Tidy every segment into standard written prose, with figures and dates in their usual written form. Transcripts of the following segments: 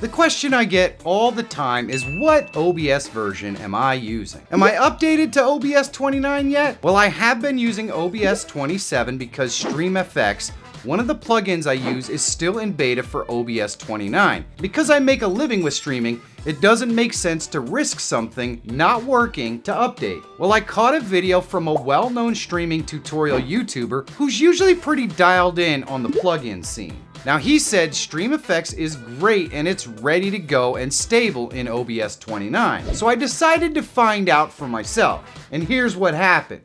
The question I get all the time is, what OBS version am I using? Am I updated to OBS 29 yet? Well, I have been using OBS 27 because StreamFX, one of the plugins I use, is still in beta for OBS 29. Because I make a living with streaming, it doesn't make sense to risk something not working to update. Well, I caught a video from a well-known streaming tutorial YouTuber who's usually pretty dialed in on the plugin scene. Now, he said StreamFX is great and it's ready to go and stable in OBS 29. So I decided to find out for myself. And here's what happened.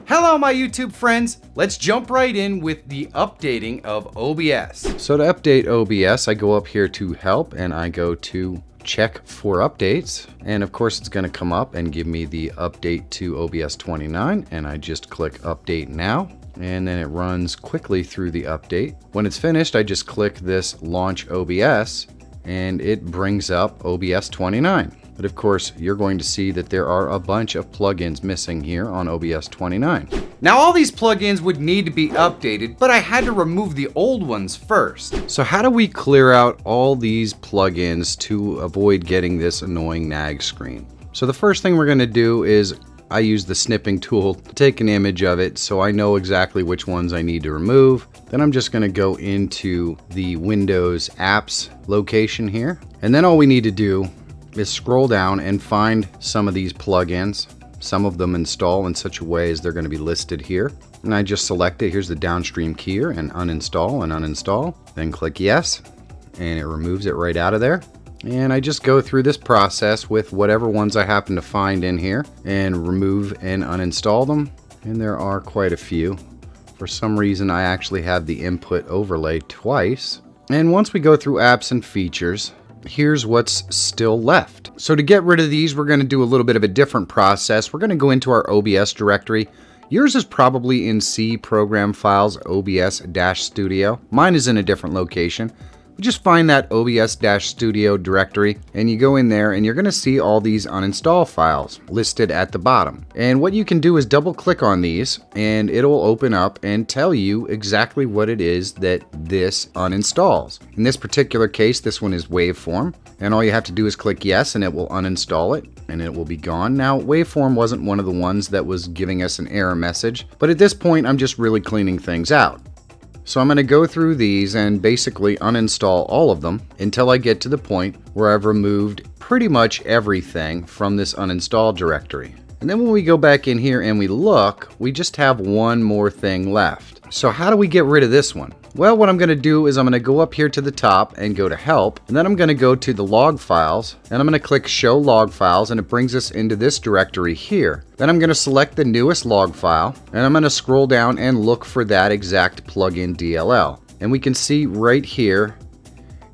Hello, my YouTube friends. Let's jump right in with the updating of OBS. So to update OBS, I go up here to Help and I go to Check for Updates. And of course, it's going to come up and give me the update to OBS 29. And I just click Update Now. And then it runs quickly through the update. When it's finished, I just click this Launch OBS and it brings up OBS 29. But of course, you're going to see that there are a bunch of plugins missing here on OBS 29. Now, all these plugins would need to be updated, but I had to remove the old ones first. So how do we clear out all these plugins to avoid getting this annoying nag screen? So the first thing we're going to do is I use the snipping tool to take an image of it so I know exactly which ones I need to remove. Then I'm just going to go into the Windows Apps location here. And then all we need to do is scroll down and find some of these plugins. Some of them install in such a way as they're going to be listed here. And I just select it. Here's the downstream keyer and uninstall. Then click yes, and it removes it right out of there. And I just go through this process with whatever ones I happen to find in here and remove and uninstall them. And there are quite a few. For some reason, I actually have the input overlay twice. And once we go through apps and features, here's what's still left. So to get rid of these, we're going to do a little bit of a different process. We're going to go into our OBS directory. Yours is probably in C Program Files OBS-Studio. Mine is in a different location. You just find that OBS-Studio directory and you go in there and you're going to see all these uninstall files listed at the bottom. And what you can do is double click on these and it'll open up and tell you exactly what it is that this uninstalls. In this particular case, this one is Waveform, and all you have to do is click yes and it will uninstall it and it will be gone. Now, Waveform wasn't one of the ones that was giving us an error message, but at this point I'm just really cleaning things out. So I'm going to go through these and basically uninstall all of them until I get to the point where I've removed pretty much everything from this uninstall directory. And then when we go back in here and we look, we just have one more thing left. So how do we get rid of this one? Well, what I'm going to do is I'm going to go up here to the top and go to Help, and then I'm going to go to the log files, and I'm going to click Show Log Files, and it brings us into this directory here. Then I'm going to select the newest log file, and I'm going to scroll down and look for that exact plugin DLL. And we can see right here,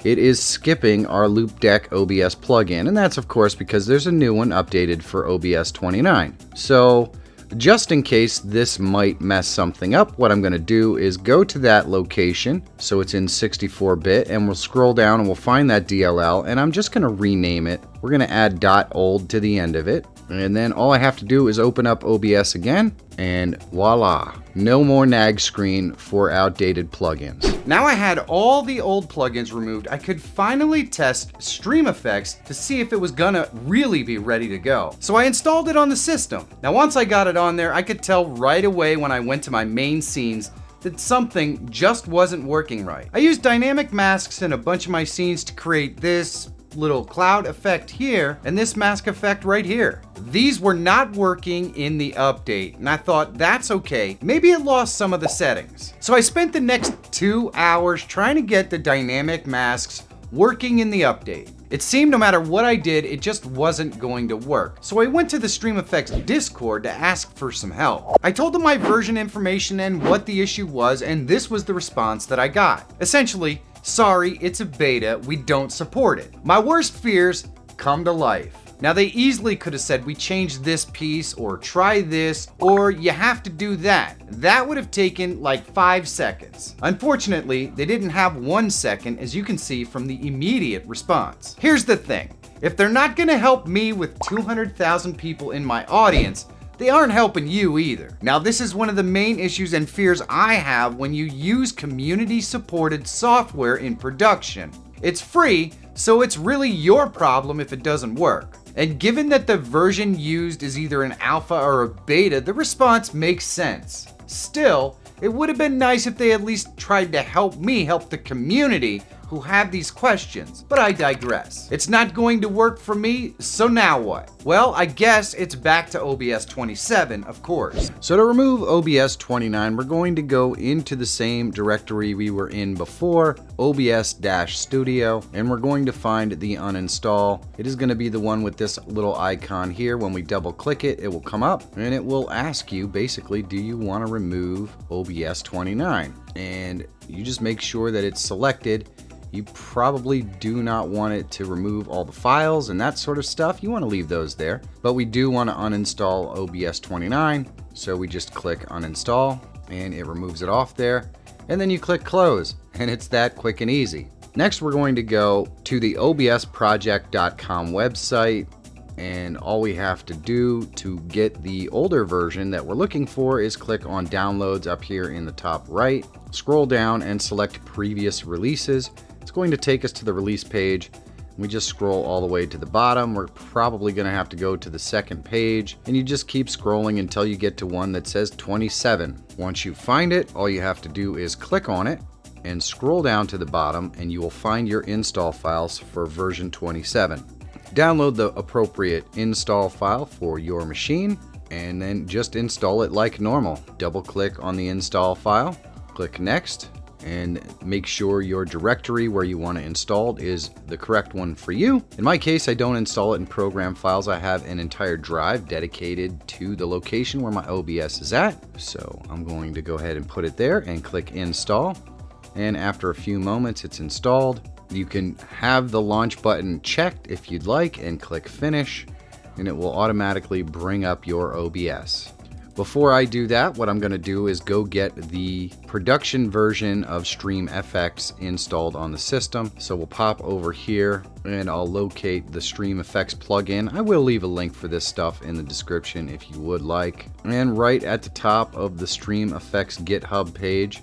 it is skipping our Loop Deck OBS plugin, and that's of course because there's a new one updated for OBS 29. So just in case this might mess something up, what I'm going to do is go to that location, so it's in 64-bit, and we'll scroll down and we'll find that DLL, and I'm just going to rename it. We're going to add .old to the end of it, and then all I have to do is open up OBS again, and voila, no more nag screen for outdated plugins. Now I had all the old plugins removed, I could finally test StreamFX to see if it was gonna really be ready to go. So I installed it on the system. Now once I got it on there, I could tell right away when I went to my main scenes that something just wasn't working right. I used dynamic masks in a bunch of my scenes to create this little cloud effect here and this mask effect right here. These were not working in the update, and I thought that's okay. Maybe it lost some of the settings. So I spent the next 2 hours trying to get the dynamic masks working in the update. It seemed no matter what I did, it just wasn't going to work. So I went to the StreamFX Discord to ask for some help. I told them my version information and what the issue was, and this was the response that I got. Essentially, sorry, it's a beta, we don't support it. My worst fears come to life. Now they easily could have said we changed this piece or try this or you have to do that. That would have taken like 5 seconds. Unfortunately, they didn't have 1 second, as you can see from the immediate response. Here's the thing, if they're not gonna help me with 200,000 people in my audience, they aren't helping you either. Now, this is one of the main issues and fears I have when you use community-supported software in production. It's free, so it's really your problem if it doesn't work. And given that the version used is either an alpha or a beta, the response makes sense. Still, it would have been nice if they at least tried to help me help the community who have these questions, but I digress. It's not going to work for me, so now what? Well, I guess it's back to OBS 27, of course. So to remove OBS 29, we're going to go into the same directory we were in before, OBS-Studio, and we're going to find the uninstall. It is going to be the one with this little icon here. When we double click it, it will come up and it will ask you basically, do you want to remove OBS 29? And you just make sure that it's selected. You probably do not want it to remove all the files and that sort of stuff. You want to leave those there, but we do want to uninstall OBS 29. So we just click uninstall and it removes it off there. And then you click close and it's that quick and easy. Next, we're going to go to the obsproject.com website. And all we have to do to get the older version that we're looking for is click on downloads up here in the top right, scroll down and select previous releases. It's going to take us to the release page. We just scroll all the way to the bottom. We're probably going to have to go to the second page and you just keep scrolling until you get to one that says 27. Once you find it, all you have to do is click on it and scroll down to the bottom and you will find your install files for version 27. Download the appropriate install file for your machine and then just install it like normal. Double click on the install file, click next, and make sure your directory where you want it installed is the correct one for you. In my case, I don't install it in program files. I have an entire drive dedicated to the location where my OBS is at. So I'm going to go ahead and put it there and click install. And after a few moments, it's installed. You can have the launch button checked if you'd like and click finish, and it will automatically bring up your OBS. Before I do that, what I'm going to do is go get the production version of StreamFX installed on the system. So we'll pop over here and I'll locate the StreamFX plugin. I will leave a link for this stuff in the description if you would like. And right at the top of the StreamFX GitHub page,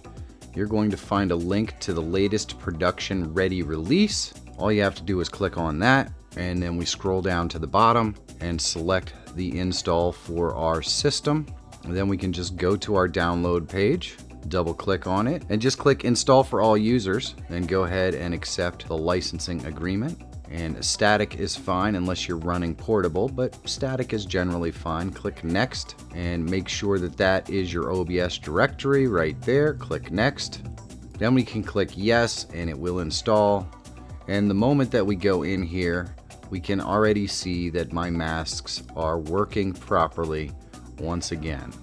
you're going to find a link to the latest production ready release. All you have to do is click on that, and then we scroll down to the bottom and select the install for our system. And then we can just go to our download page, double click on it, and just click install for all users, and go ahead and accept the licensing agreement. And static is fine unless you're running portable, but static is generally fine. Click next and make sure that that is your OBS directory right there. Click next. Then we can click yes and it will install. And the moment that we go in here, we can already see that my masks are working properly once again.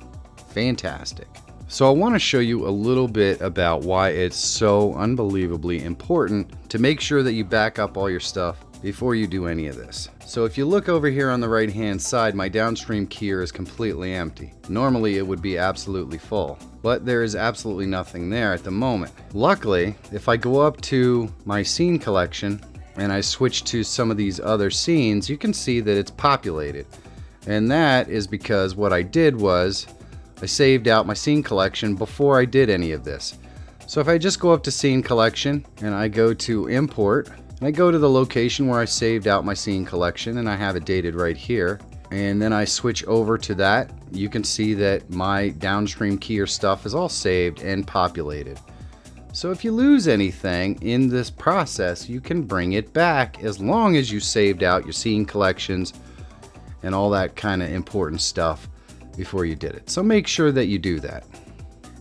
Fantastic. So I want to show you a little bit about why it's so unbelievably important to make sure that you back up all your stuff before you do any of this. So if you look over here on the right hand side, my downstream keyer is completely empty. Normally it would be absolutely full, but there is absolutely nothing there at the moment. Luckily, if I go up to my scene collection and I switch to some of these other scenes, you can see that it's populated. And that is because what I did was I saved out my scene collection before I did any of this. So if I just go up to scene collection and I go to import and I go to the location where I saved out my scene collection and I have it dated right here, and then I switch over to that, you can see that my downstream keyer stuff is all saved and populated. So if you lose anything in this process, you can bring it back as long as you saved out your scene collections and all that kind of important stuff before you did it. So make sure that you do that.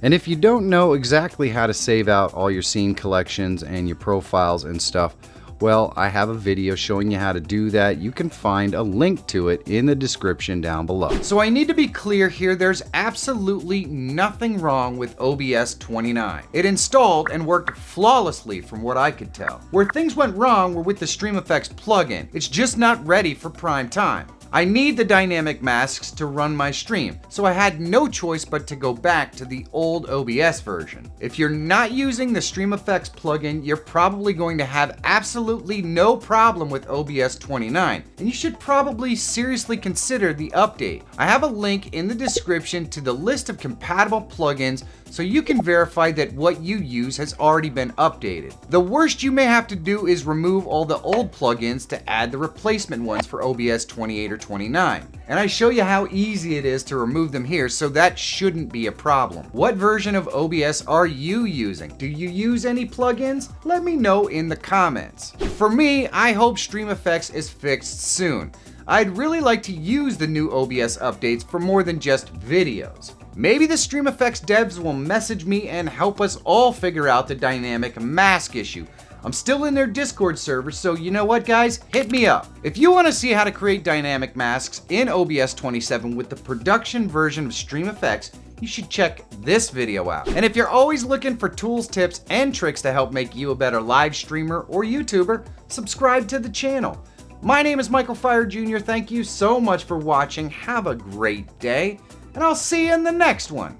And if you don't know exactly how to save out all your scene collections and your profiles and stuff, well, I have a video showing you how to do that. You can find a link to it in the description down below. So I need to be clear here, there's absolutely nothing wrong with OBS 29. It installed and worked flawlessly from what I could tell. Where things went wrong were with the StreamFX plugin. It's just not ready for prime time. I need the dynamic masks to run my stream, so I had no choice but to go back to the old OBS version. If you're not using the Stream Effects plugin, you're probably going to have absolutely no problem with OBS 29, and you should probably seriously consider the update. I have a link in the description to the list of compatible plugins so you can verify that what you use has already been updated. The worst you may have to do is remove all the old plugins to add the replacement ones for OBS 28 or 29. And I show you how easy it is to remove them here, so that shouldn't be a problem. What version of OBS are you using? Do you use any plugins? Let me know in the comments. For me, I hope Stream Effects is fixed soon. I'd really like to use the new OBS updates for more than just videos. Maybe the Stream Effects devs will message me and help us all figure out the dynamic mask issue. I'm still in their Discord server, so you know what, guys? Hit me up. If you want to see how to create dynamic masks in OBS 27 with the production version of Stream Effects, you should check this video out. And if you're always looking for tools, tips, and tricks to help make you a better live streamer or YouTuber, subscribe to the channel. My name is Michael Feyrer Jr. Thank you so much for watching. Have a great day, and I'll see you in the next one.